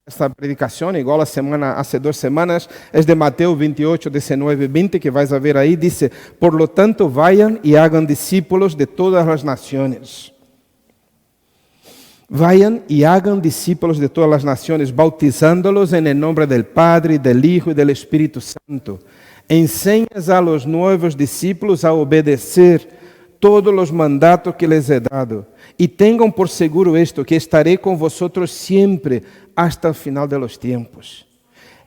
esta predicación, igual hace 2 semanas, es de Mateo 28, 19, 20, que vais a ver ahí, dice, por lo tanto, vayan y hagan discípulos de todas las naciones. Vayan y hagan discípulos de todas las naciones, bautizándolos en el nombre del Padre, del Hijo y del Espíritu Santo. Enseñas a los nuevos discípulos a obedecer todos los mandatos que les he dado. Y tengan por seguro esto, que estaré con vosotros siempre hasta el final de los tiempos.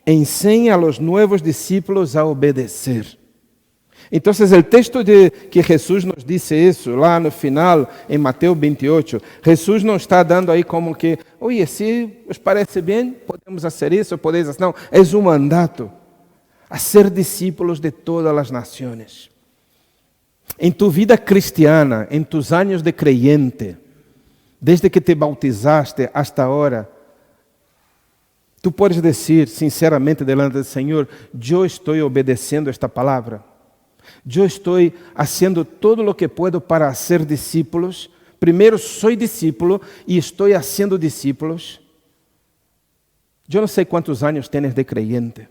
Enseña a los nuevos discípulos a obedecer. Entonces el texto de que Jesús nos dice eso, lá no final, en Mateo 28, Jesús no está dando ahí como que, oye, si os parece bien, podemos hacer eso, podéis hacer. No, es un mandato, a ser discípulos de todas las naciones. En tu vida cristiana, en tus años de creyente, desde que te bautizaste hasta ahora, tú puedes decir sinceramente delante del Señor, yo estoy obedeciendo esta palabra. Yo estoy haciendo todo lo que puedo para hacer discípulos. Primero soy discípulo y estoy haciendo discípulos. Yo no sé cuántos años tienes de creyente,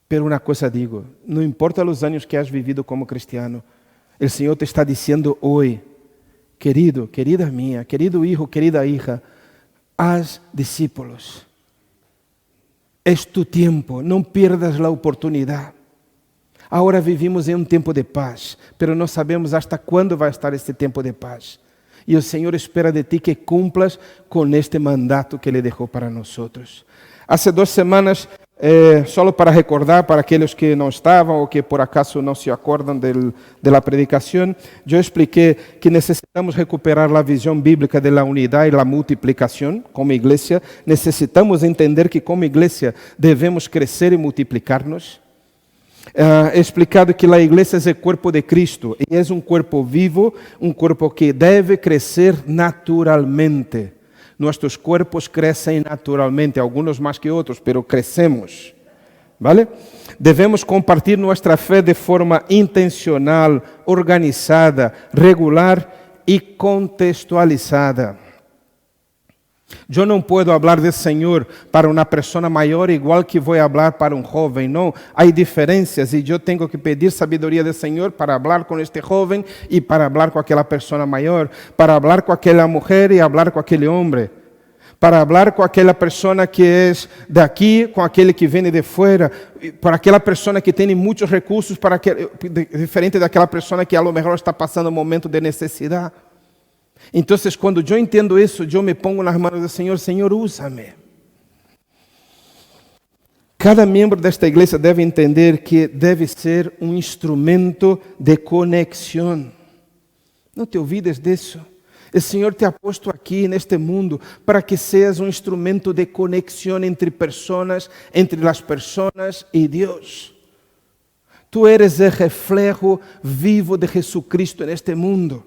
pero una cosa digo, no importa los años que has vivido como cristiano, el Señor te está diciendo hoy, querido, querida mía, querido hijo, querida hija, haz discípulos. Es tu tiempo, no pierdas la oportunidad. Ahora vivimos em um tempo de paz, pero não sabemos hasta quando vai estar este tempo de paz. E o Senhor espera de ti que cumplas com este mandato que Ele deixou para nós. Há 2 semanas, só para recordar para aqueles que não estavam ou que por acaso não se acordam da predicação, eu expliquei que necessitamos recuperar a visão bíblica da unidade e da multiplicação como igreja. Necessitamos entender que como igreja devemos crescer e multiplicar-nos. He explicado que a igreja é o corpo de Cristo e é um corpo vivo, um corpo que deve crescer naturalmente. Nossos corpos crescem naturalmente, alguns mais que outros, mas crescemos. ¿Vale? Devemos compartilhar nossa fé de forma intencional, organizada, regular e contextualizada. Eu não posso falar do Senhor para uma pessoa maior igual que vou falar para um jovem, não. Há diferenças e eu tenho que pedir sabedoria do Senhor para falar com este jovem e para falar com aquela pessoa maior, para falar com aquela mulher e falar com aquele homem, para falar com aquela pessoa que é daqui, com aquele que vem de fora, para aquela pessoa que tem muitos recursos, diferente daquela pessoa que a lo mejor está passando um momento de necessidade. Então, quando eu entendo isso, eu me pongo nas mãos do Senhor. Senhor, usa-me. Cada membro desta igreja deve entender que deve ser um instrumento de conexão. Não te olvides disso. O Senhor te ha posto aqui neste mundo para que seas um instrumento de conexão entre pessoas, entre as pessoas e Deus. Tu eres o reflejo vivo de Jesucristo neste mundo.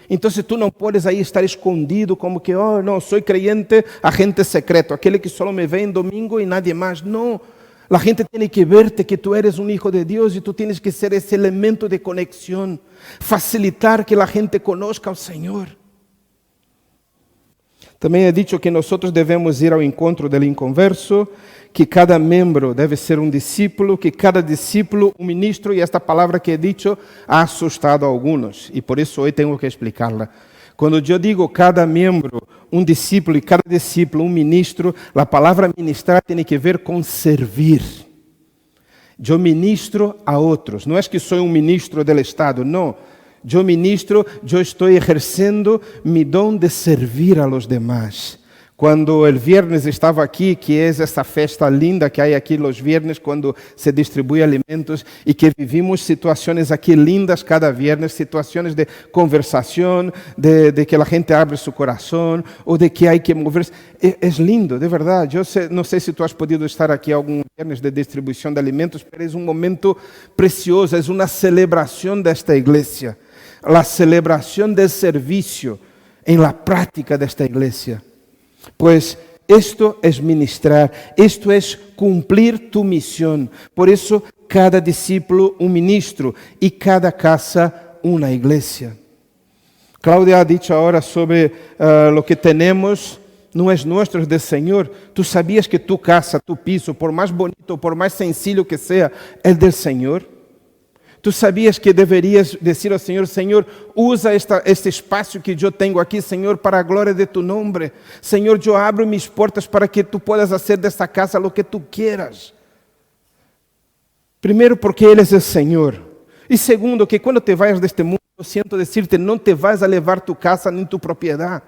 Então, tu não podes aí estar escondido como que, oh, não, sou creyente, agente secreto, aquele que só me vê em domingo e nadie mais. Não, a gente tem que verte que tu eres um hijo de Deus e tu tienes que ser esse elemento de conexão, facilitar que a gente conozca ao Senhor. Também é dito que nós devemos ir ao encontro do inconverso, que cada membro deve ser um discípulo, que cada discípulo um ministro, e esta palavra que he dicho ha assustado a alguns, e por isso hoje tenho que explicarla. Quando eu digo cada membro um discípulo e cada discípulo um ministro, a palavra ministrar tem que ver com servir. Eu ministro a outros, não é que sou um ministro do Estado, não. Eu ministro, eu estou exercendo mi dom de servir a los demás. Quando o viernes estava aqui, que é essa festa linda que há aqui os viernes, quando se distribui alimentos e que vivimos situações aqui lindas cada viernes, situações de conversação, de que a gente abre seu coração, ou de que há que mover-se. É lindo, de verdade. Eu não sei se tu has podido estar aqui algum viernes de distribuição de alimentos, mas é um momento precioso, é uma celebração desta igreja, a celebração do serviço em la prática desta igreja. Pues esto es ministrar, esto es cumplir tu misión. Por eso cada discípulo un ministro y cada casa una iglesia. Claudia ha dicho ahora sobre lo que tenemos não és nosso, es del Senhor. Tu sabias que tu casa, tu piso, por mais bonito, por mais sencillo que seja, é del Senhor. Tu sabias que deverias dizer ao Senhor: Senhor, usa este espaço que eu tenho aqui, Senhor, para a glória de tu nome. Senhor, eu abro minhas portas para que tu puedas fazer desta casa o que tu quieras. Primeiro, porque Ele é o Senhor. E segundo, que quando te vayas deste mundo, eu sinto dizer-te, não te vais a levar tu casa nem tu propriedade.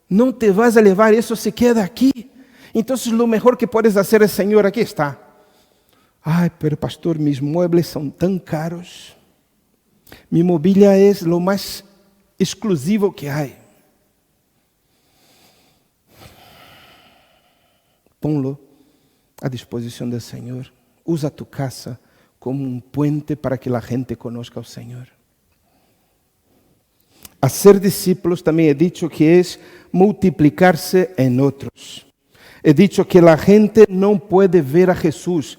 Não te vas a levar, isso se queda aqui. Então, o melhor que puedes fazer é: Senhor, aqui está. Ai, pero pastor, mis muebles são tão caros. Mi mobília é lo mais exclusivo que há. Ponlo à disposição do Senhor. Usa tu casa como um puente para que a gente conozca ao Senhor. A ser discípulos também é dito que é multiplicar-se em outros. É dito que a gente não pode ver a Jesus.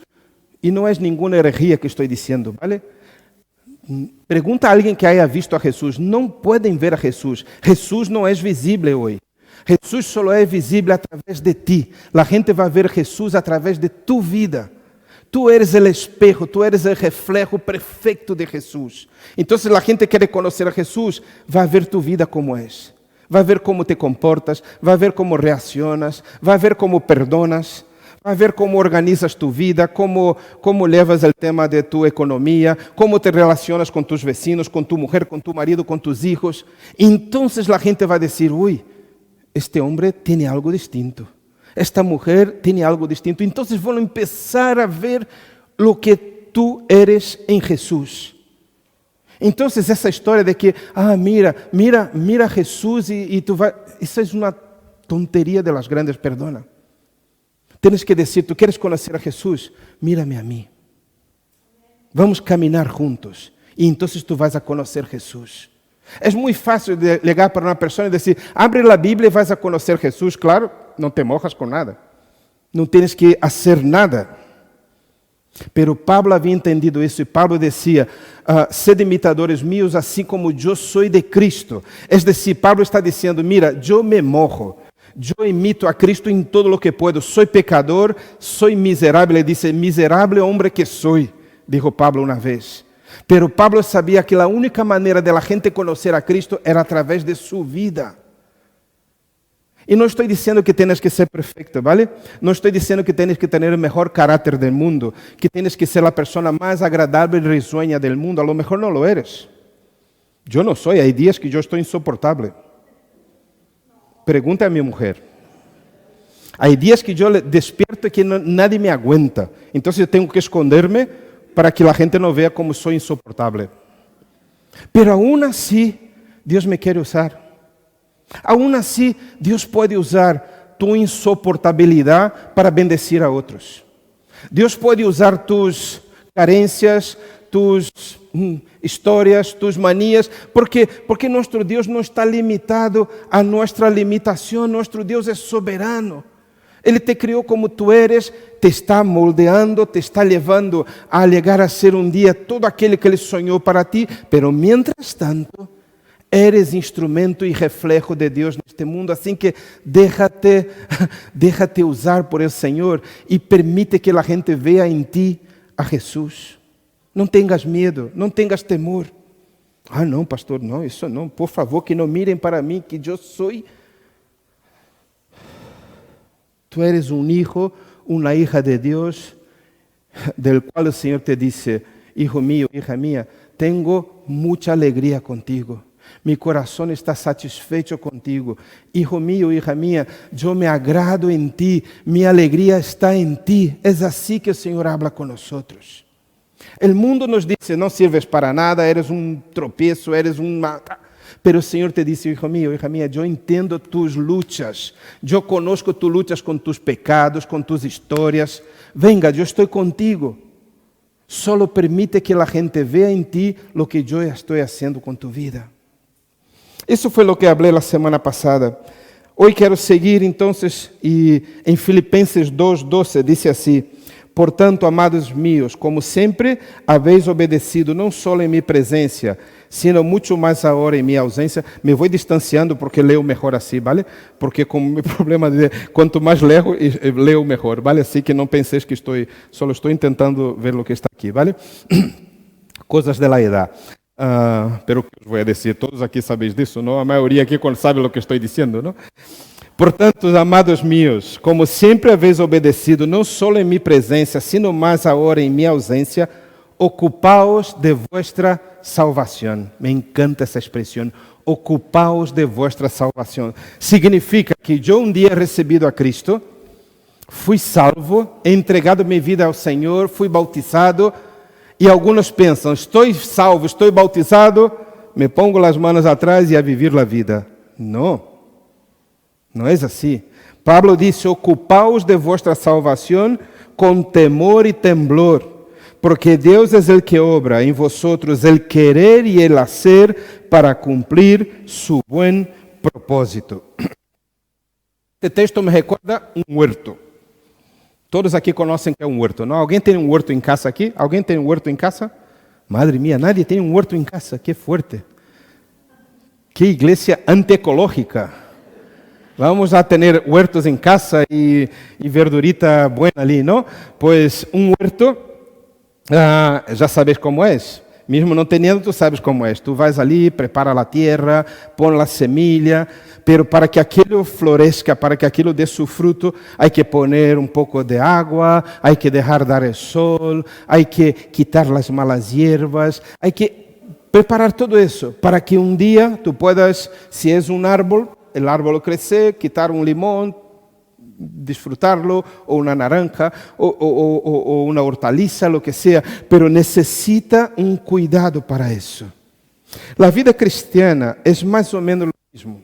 E não é nenhuma herejia que estou dizendo, ¿vale? Pergunta a alguém que haya visto a Jesus. Não podem ver a Jesus. Jesus não é visível hoje. Jesus só é visível através de ti. A gente vai ver Jesus através de tu vida. Tu eres o espejo, tu eres o reflejo perfeito de Jesus. Então, se a gente quer conhecer a Jesus, vai ver tu vida como é. Vai ver como te comportas, vai ver como reaccionas, vai ver como perdonas. Vai ver como organizas tu vida, como levas o tema de tu economia, como te relacionas com tus vecinos, com tu mulher, com tu marido, com tus hijos. Então a gente vai dizer: ui, este homem tem algo distinto. Esta mulher tem algo distinto. Então vão começar a ver o que tu eres em Jesus. Então essa história de que, mira Jesus e tu vai... Isso é uma tonteria de las grandes, perdona. Tienes que dizer: tu queres conhecer a Jesus? Mírame a mim. Vamos caminhar juntos. E então tu vais a conhecer Jesus. É muito fácil de ligar para uma pessoa e dizer: abre a Bíblia e vais a conhecer Jesus. Claro, não te mojas com nada. Não tienes que fazer nada. Pero Pablo havia entendido isso. E Pablo dizia: sede imitadores meus, assim como eu sou de Cristo. É decir, Pablo está dizendo: mira, eu me mojo. Eu imito a Cristo em todo o que puedo. Sou pecador, sou miserável. Ele disse: miserável homem que sou, dijo Pablo uma vez. Pero Pablo sabia que a única maneira de la gente conhecer a Cristo era através de sua vida. E não estou dizendo que tienes que ser perfeito, ¿vale? Não estou dizendo que tienes que ter o melhor caráter do mundo, que tienes que ser a pessoa mais agradável e risueña do mundo. A lo mejor não lo eres. Eu não sou. Há dias que eu estou insoportável. Pergunta a minha mulher. Há dias que eu despierto e que nadie me aguenta. Então eu tenho que esconder-me para que a gente não veja como sou insoportável. Pero aún assim, Deus me quer usar. Aún assim, Deus pode usar tu insoportabilidade para bendecir a outros. Deus pode usar tus carências, tus histórias, tus manias, porque nosso Deus não está limitado a nossa limitação. Nosso Deus é soberano. Ele te criou como tu eres, te está moldeando, te está levando a chegar a ser um dia todo aquele que Ele sonhou para ti, pero mientras tanto, eres instrumento e reflejo de Deus neste mundo, assim que déjate usar por el Senhor e permite que a gente veja em ti a Jesus. Não tenhas medo, não tenhas temor. Ah, não, pastor, não, isso não. Por favor, que não mirem para mim, que eu sou. Tu eres um hijo, uma hija de Deus, del qual o Senhor te disse: hijo mío, hija mía, tenho muita alegria contigo. Mi coração está satisfeito contigo. Hijo mío, hija mía, eu me agrado em ti. Minha alegria está em ti. É assim que o Senhor habla com nós. O mundo nos diz: não sirves para nada, eres um tropeço, eres uma... Pero o Senhor te disse: hijo mío, hija mía, eu entendo tus luchas. Eu conozco tus luchas com tus pecados, com tus histórias. Venga, eu estou contigo. Solo permite que a gente vea em ti lo que eu estou fazendo com tu vida. Isso foi o que falei a semana passada. Hoje quero seguir, então, e em Filipenses 2:12 diz assim: portanto, amados míos, como sempre habéis obedecido, não só em minha presença, sino mucho más ahora en mi ausencia. Me voy distanciando porque leo mejor así, ¿vale? Porque con mi problema de cuanto más leo, leo mejor, ¿vale? Así que no penséis que solo estoy intentando ver lo que está aquí, ¿vale? Cosas de la edad. Pero que os voy a decir, todos aquí sabéis de eso, ¿no? A mayoría aquí sabe lo que estoy diciendo, ¿no? Portanto, amados míos, como sempre habéis obedecido, não só em minha presença, sino mais agora em minha ausência, ocupaos de vuestra salvação. Me encanta essa expressão, ocupaos de vuestra salvação. Significa que eu um dia recebido a Cristo, fui salvo, he entregado minha vida ao Senhor, fui bautizado, e alguns pensam, estou salvo, estou bautizado, me pongo as mãos atrás e a viver a vida. Não. Não é assim. Pablo disse, ocupaos de vuestra salvação com temor e temblor, porque Deus é el que obra em vosotros el querer e el hacer para cumprir su buen propósito. Este texto me recorda um huerto. Todos aqui conhecem que é um huerto, não? Alguém tem um huerto em casa aqui? Alguém tem um huerto em casa? Madre mía, nadie tem um huerto em casa. Que fuerte. Que igreja antiecológica. Vamos a tener huertos en casa y verdurita buena ali, ¿no? Pues un huerto, ya sabes cómo es. Mesmo não teniendo, tú sabes cómo es. Tú vas ali, prepara la tierra, pon la semilla, pero para que aquilo florezca, para que aquilo dê su fruto, hay que poner un poco de agua, hay que dejar dar el sol, hay que quitar las malas hierbas, hay que preparar todo eso para que un día tú puedas, si es un árbol, el árbol crecer, quitar un limón, disfrutarlo, o una naranja, o una hortaliza, lo que sea, pero necesita un cuidado para eso. La vida cristiana es más o menos lo mismo.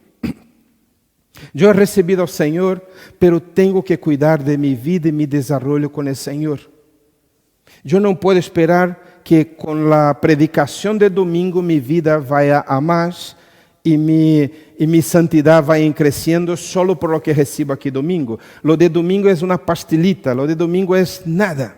Yo he recibido al Señor, pero tengo que cuidar de mi vida y mi desarrollo con el Señor. Yo no puedo esperar que con la predicación de domingo mi vida vaya a más, e minha santidade vai crescendo solo por lo que recebo aqui domingo. Lo de domingo é uma pastilita, lo de domingo é nada.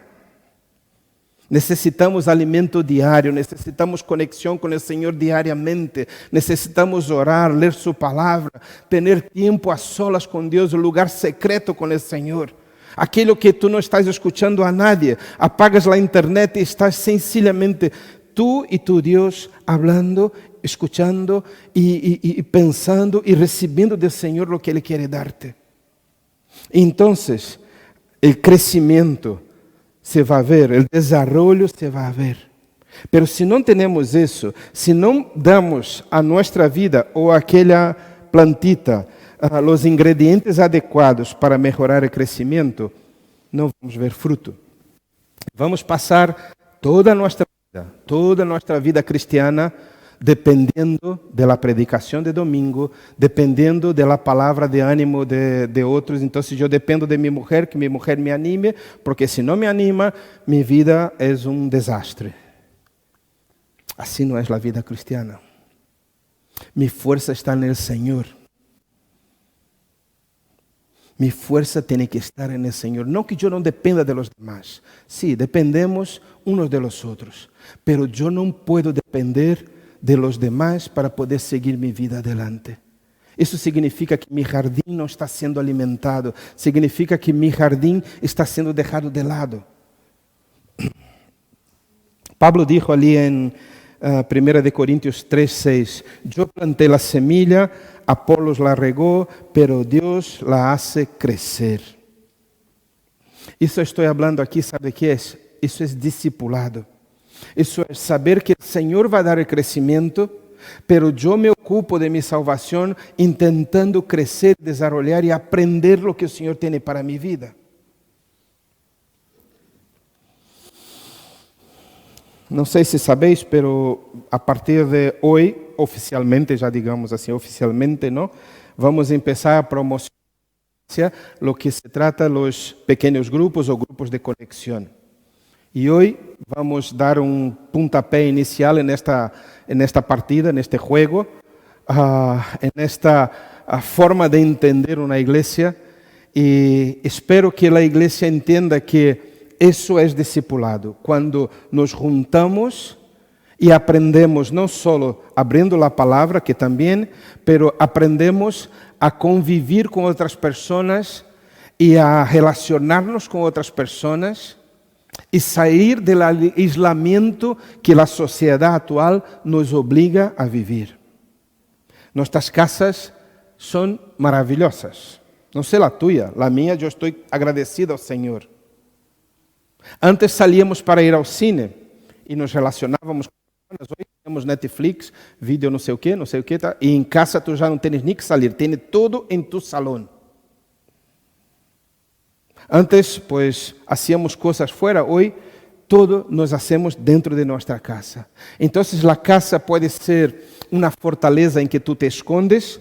Necessitamos alimento diário, necessitamos conexão com o Senhor diariamente, necessitamos orar, ler Sua palavra, ter tempo a solas com Deus, um lugar secreto com o Senhor. Aquilo que tu não estás escutando a nadie, apagas a internet e estás sencillamente tú e tu Deus hablando, escuchando y pensando y recibiendo del Señor lo que Él quiere darte. Entonces, el crecimiento se va a ver, el desarrollo se va a ver. Pero si no tenemos eso, si no damos a nuestra vida o a aquella plantita los ingredientes adecuados para mejorar el crecimiento, no vamos a ver fruto. Vamos a pasar toda nuestra vida cristiana dependendo da predicação de domingo, dependendo da palavra de ânimo de outros. Então, se eu dependo de minha mulher, que minha mulher me anime, porque se não me anima, minha vida é um desastre. Assim não é a vida cristiana. Minha força está no Senhor. Minha força tem que estar no Senhor. Não que eu não dependa de los demás. Sí, dependemos unos de los otros. Pero eu não puedo depender de los demás para poder seguir mi vida adelante. Isso significa que mi jardim não está sendo alimentado, significa que mi jardim está sendo deixado de lado. Pablo dijo ali em 1 Coríntios 3:6, yo planté la semilla, Apolos la regó, pero Dios la hace crecer. Isso estou falando aqui, sabe o que é? Isso é discipulado. Isso é saber que o Senhor vai dar o crescimento, pero eu me ocupo de minha salvação, intentando crescer, desarrollar e aprender o que o Senhor tem para minha vida. Não sei se sabéis, pero a partir de hoje, oficialmente, já digamos assim, oficialmente, não, vamos começar a promocionar o que se trata los pequenos grupos ou grupos de conexão. E hoje vamos dar um pontapé inicial nesta partida, neste juego, nesta forma de entender uma igreja. E espero que a igreja entenda que isso é discipulado. Quando nos juntamos Y aprendemos no solo abriendo la palabra, que también, pero aprendemos a convivir con otras personas y a relacionarnos con otras personas y salir del aislamiento que la sociedad actual nos obliga a vivir. Nuestras casas son maravillosas. No sé la tuya, la mía, yo estoy agradecido al Señor. Antes salíamos para ir al cine y nos relacionávamos com pessoas. Hoje temos Netflix, vídeo não sei o que, tá? E em casa tu já não tens nem que sair, tens tudo em tu salão. Antes, pues, hacíamos coisas fora, hoje todo nos hacemos dentro de nossa casa. Então, a casa pode ser uma fortaleza em que tu te escondes,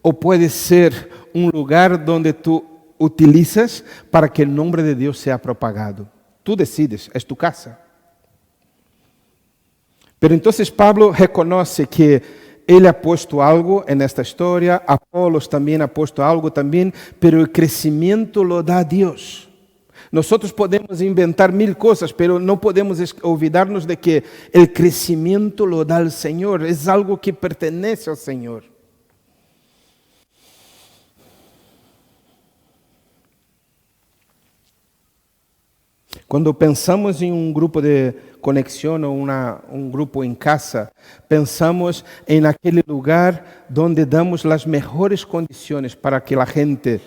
ou pode ser um lugar onde tu utilizas para que o nome de Deus seja propagado. Tu decides, é tu casa. Pero entonces Pablo reconoce que ele ha puesto algo en esta historia, Apolos también ha puesto algo también, pero el crecimiento lo da Dios. Nosotros podemos inventar mil cosas, pero no podemos olvidarnos de que el crecimiento lo da el Señor, es algo que pertenece al Señor. Quando pensamos em um grupo de conexão ou um grupo em casa, pensamos em aquele lugar onde damos as melhores condições para que a gente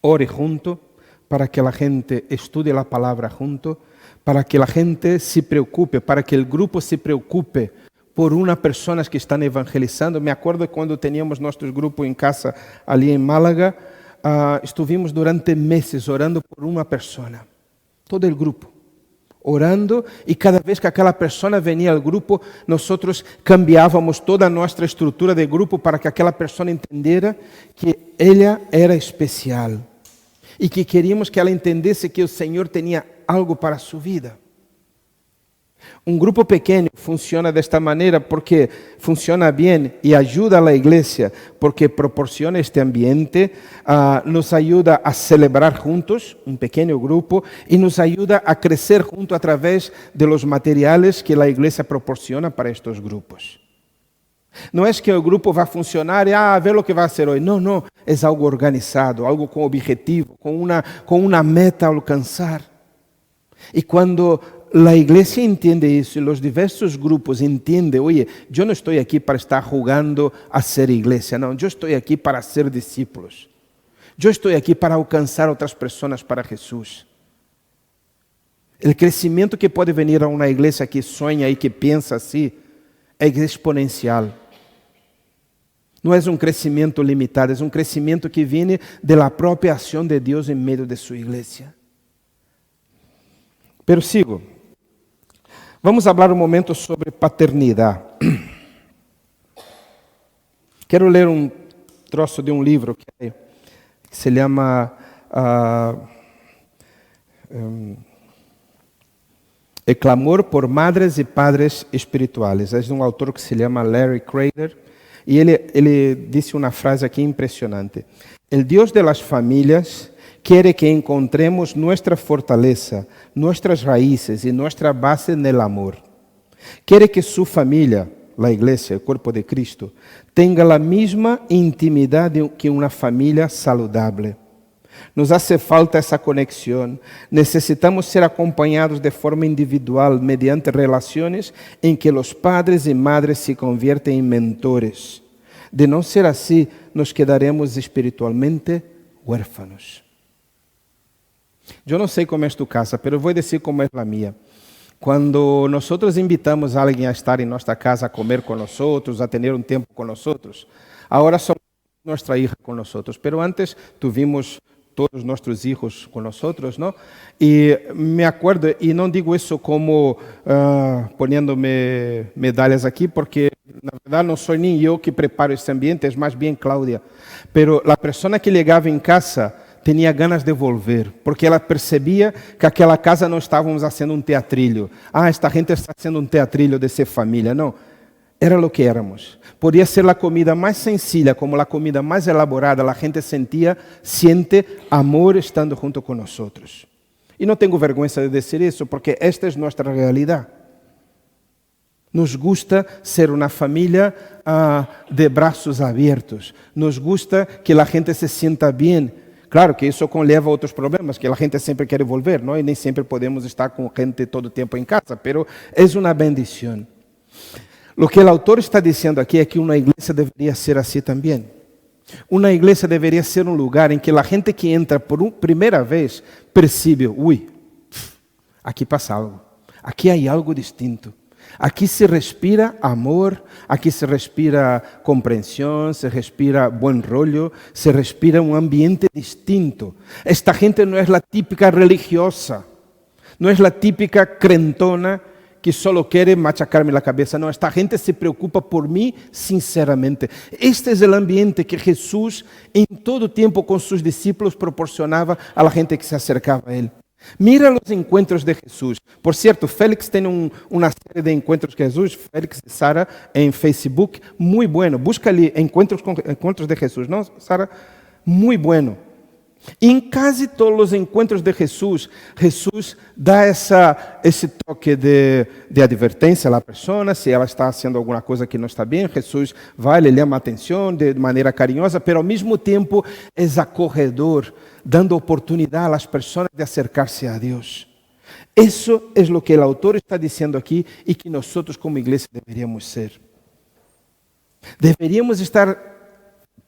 ore junto, para que a gente estude a palavra junto, para que a gente se preocupe, para que o grupo se preocupe por uma pessoa que está evangelizando. Me acordo quando teníamos nosso grupo em casa ali em Málaga, estuvimos durante meses orando por uma pessoa. Todo o grupo, orando, e cada vez que aquela pessoa venia ao grupo, nós cambiávamos toda a nossa estrutura de grupo para que aquela pessoa entendera que ela era especial e que queríamos que ela entendesse que o Senhor tinha algo para a sua vida. Um grupo pequeno funciona desta maneira porque funciona bem e ajuda a igreja, porque proporciona este ambiente, nos ajuda a celebrar juntos, um pequeno grupo, e nos ajuda a crescer juntos através de los materiales que a igreja proporciona para estes grupos. Não é que o grupo vai funcionar e ver o que vai ser hoje. Não, é algo organizado, algo com objetivo, com uma meta a alcançar. E quando a igreja entende isso, e os diversos grupos entendem, oye, eu não estou aqui para estar jugando a ser igreja, não, eu estou aqui para ser discípulos. Eu estou aqui para alcançar outras pessoas para Jesus. O crescimento que pode vir a uma igreja que sonha e que pensa assim, é exponencial. Não é um crescimento limitado, é um crescimento que vem da própria ação de Deus em meio de sua igreja. Pero sigo. Vamos falar um momento sobre paternidade. Quero ler um troço de um livro que se chama El clamor por madres e padres espirituales. É de um autor que se chama Larry Crader. E ele disse uma frase aqui impressionante. El Dios de las familias quiere que encontremos nuestra fortaleza, nuestras raíces y nuestra base en el amor. Quiere que su familia, la iglesia, el cuerpo de Cristo, tenga la misma intimidad que una familia saludable. Nos hace falta essa conexão. Necessitamos ser acompanhados de forma individual mediante relações em que os padres e madres se conviertem em mentores. De não ser assim, nos quedaremos espiritualmente huérfanos. Eu não sei como é tu casa, mas vou dizer como é a minha. Quando nós invitamos a alguém a estar em nossa casa a comer com nós, a ter um tempo com nós, agora somos nossa hija com nós. Pero antes tuvimos todos nossos filhos com nós, não? E me acordo, e não digo isso como poniendo-me medalhas aqui, porque na verdade não sou nem eu que preparo esse ambiente, é mais bem Cláudia. Pero a pessoa que chegava em casa tinha ganas de volver, porque ela percebia que aquela casa não estávamos fazendo um teatrilho. Esta gente está fazendo um teatrilho de ser família. Não, era o que éramos. Podia ser a comida mais sencilla, como a comida mais elaborada, a gente siente amor estando junto com nós. E não tenho vergonha de dizer isso, porque esta é nossa realidade. Nos gusta ser una familia de brazos abiertos. Nos gusta que la gente se sienta bien. Claro que isso conlleva outros problemas, que a gente sempre quer volver, não? E nem sempre podemos estar com gente todo o tempo em casa, pero é uma bendição. O que o autor está dizendo aqui é que uma igreja deveria ser assim também. Uma igreja deveria ser um lugar em que a gente que entra por primeira vez percebe, aqui passa algo, aqui há algo distinto. Aqui se respira amor, aqui se respira compreensão, se respira bom rollo, se respira um ambiente distinto. Esta gente não é a típica religiosa, não é a típica crentona que só quer machacar-me a cabeça. Não, esta gente se preocupa por mim sinceramente. Este é o ambiente que Jesus, em todo tempo com seus discípulos, proporcionava à gente que se acercava a ele. Mira os encontros de Jesus. Por certo, Félix tem uma série de encontros com Jesus, Félix e Sara, em Facebook, muito bueno. Busca ali encontros de Jesus, não, Sara? Muito bueno. Em quase todos os encontros de Jesus, Jesus dá esse toque de advertência à pessoa, se ela está fazendo alguma coisa que não está bem, Jesus vai, lhe chama a atenção de maneira carinhosa, mas ao mesmo tempo é acorredor, dando oportunidade às pessoas de acercar-se a Deus. Isso é o que o autor está dizendo aqui e que nós como igreja deveríamos ser. Deveríamos estar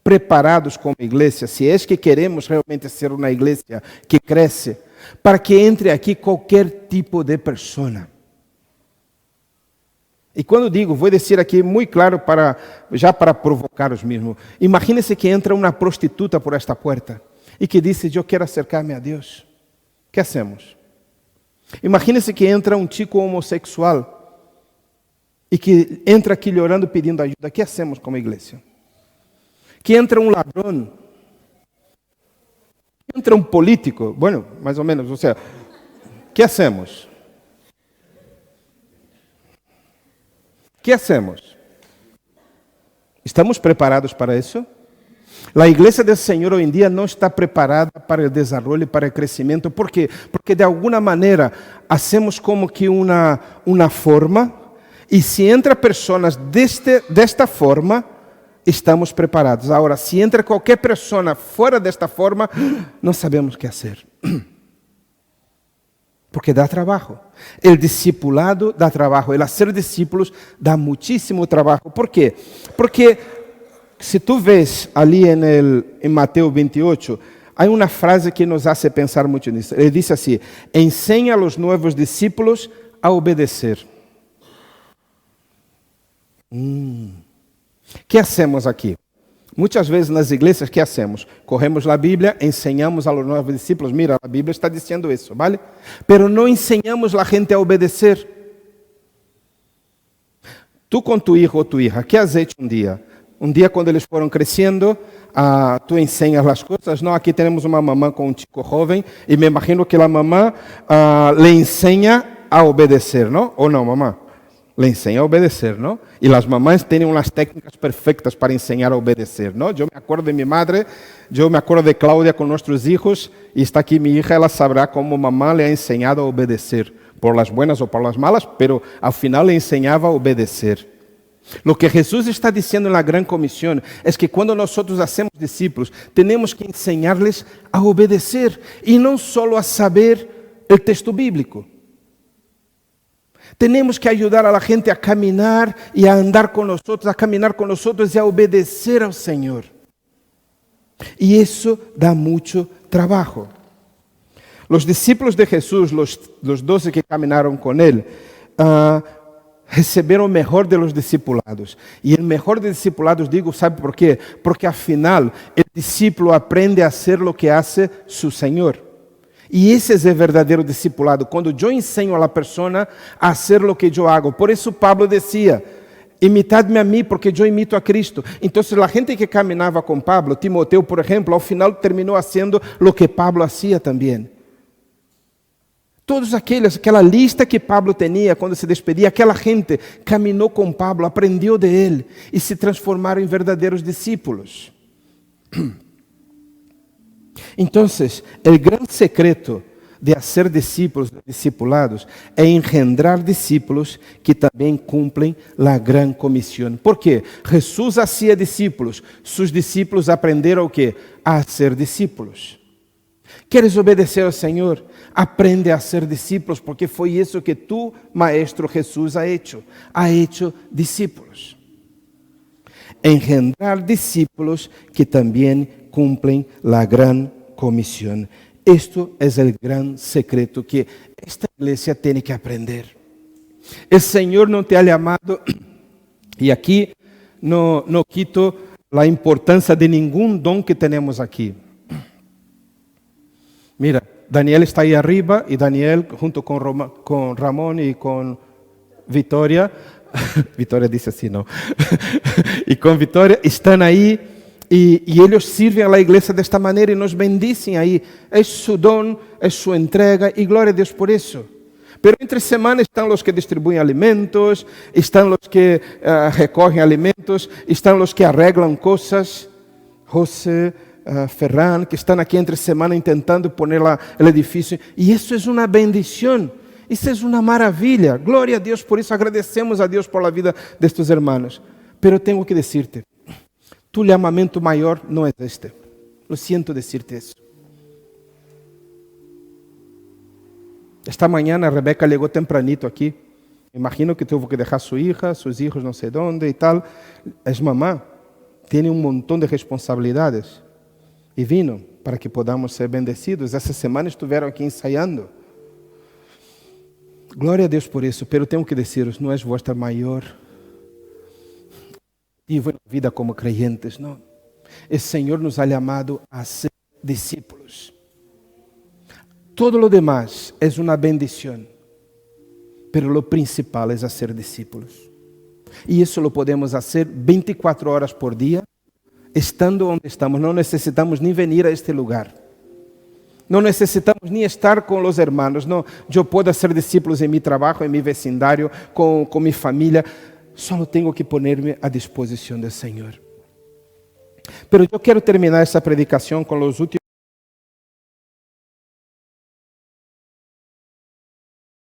preparados como igreja, se é que queremos realmente ser uma igreja que cresce, para que entre aqui qualquer tipo de pessoa. E quando digo, vou dizer aqui muito claro já para provocar os mesmos. Imagine-se que entra uma prostituta por esta porta e que diz, eu quero acercar-me a Deus. O que hacemos? Imagine-se que entra um chico homossexual e que entra aqui orando pedindo ajuda. O que hacemos como igreja? Que entra um ladrão, entra um político, bueno, mais ou menos, ou seja, o que hacemos? O que hacemos? Estamos preparados para isso? A igreja do Senhor hoje em dia não está preparada para o desenvolvimento, para o crescimento. ¿Por quê? Porque de alguma maneira hacemos como que uma forma, e se entra pessoas desta forma, estamos preparados. Agora, se entra qualquer pessoa fora desta forma, não sabemos o que fazer. Porque dá trabalho. O discipulado dá trabalho. El ser discípulos dá muitíssimo trabalho. ¿Por quê? Porque se tu vês ali em Mateus 28, há uma frase que nos hace pensar muito nisso. Ele diz assim: ensina aos novos discípulos a obedecer. que hacemos aqui? Muitas vezes nas igrejas, que hacemos? Corremos a Bíblia, ensinamos a los novos discípulos, mira, a Bíblia está dizendo isso, ¿vale? Pero não ensinamos a gente a obedecer. Tu com tu hijo ou tu hija, que has hecho um dia? Um dia quando eles foram crescendo, tu ensinas as coisas. Não, aqui temos uma mamã com um chico jovem, e me imagino que a mamã le ensina a obedecer, não? Ou não, mamã? Le ensina a obedecer, ¿no? Y las mamás tienen unas técnicas perfectas para enseñar a obedecer, ¿no? Yo me acuerdo de mi madre, yo me acuerdo de Claudia con nuestros hijos, y está aquí mi hija, ella sabrá cómo mamá le ha enseñado a obedecer, por las buenas o por las malas, pero al final le enseñaba a obedecer. Lo que Jesús está diciendo en la Gran Comisión es que cuando nosotros hacemos discípulos, tenemos que enseñarles a obedecer, y no solo a saber el texto bíblico. Temos que ajudar a la gente a caminar e a andar com nós, a caminhar com nós e a obedecer ao Senhor. E isso dá muito trabalho. Os discípulos de Jesus, os 12 que caminaram com ele, receberam o melhor de los discipulados. E o melhor de discipulados, digo, ¿sabe por quê? Porque afinal, o discípulo aprende a hacer lo que hace su Senhor. E esse é o verdadeiro discipulado, quando eu ensino a la persona a hacer lo que eu hago. Por isso Pablo dizia, imitadme a mim, porque eu imito a Cristo. Então, a gente que caminhava com Pablo, Timoteo, por exemplo, ao final terminou fazendo lo que Pablo hacía também. Todos aquela lista que Pablo tinha quando se despedia, aquela gente caminhou com Pablo, aprendeu de ele e se transformaram em verdadeiros discípulos. Então, o grande secreto de hacer discípulos, discipulados, é engendrar discípulos que também cumprem a gran comissão. ¿Por quê? Jesús hacía discípulos, sus discípulos aprenderam o quê? A ser discípulos. ¿Quieres obedecer ao Senhor? Aprende a ser discípulos, porque foi isso que tu, Maestro Jesús, ha hecho discípulos. Engendrar discípulos que também cumprem a gran comissão. Esto es el gran secreto que esta iglesia tiene que aprender. El Señor no te ha llamado, y aquí no quito la importancia de ningún don que tenemos aquí. Mira, Daniel está ahí arriba, y Daniel junto con Ramón y con Victoria, Victoria dice así, no, y con Victoria están ahí. E eles servem à igreja desta maneira e nos bendicem aí. É seu dom, é sua entrega e glória a Deus por isso. Pero entre semana estão os que distribuem alimentos, estão os que recorrem alimentos, estão os que arreglam coisas. José, Ferran, que estão aqui entre semana tentando poner o edifício. E isso é uma bendição. Isso é uma maravilha. Glória a Deus por isso. Agradecemos a Deus por a vida destes irmãos. Pero tenho que dizer-te, tu chamamento maior não é este. Lo siento decirte isso. Esta manhã a Rebeca chegou tempranito aqui. Imagino que teve que deixar sua hija, seus filhos não sei onde e tal. É mamã. Tem montão de responsabilidades. E vino para que podamos ser bendecidos. Essa semana estiveram aqui ensaiando. Glória a Deus por isso. Pero tenho que dizer-vos, não é vossa maior vida como creyentes, não. O Senhor nos ha chamado a ser discípulos. Todo lo demás é uma bendição, pero lo principal é ser discípulos. E isso lo podemos fazer 24 horas por dia, estando onde estamos. Não necessitamos nem vir a este lugar. Não necessitamos nem estar com os hermanos. Não, eu posso ser discípulos em meu trabalho, em meu vecindário, com minha família. Só tenho que poner-me à disposição do Senhor. Pero eu quero terminar essa predicação com os últimos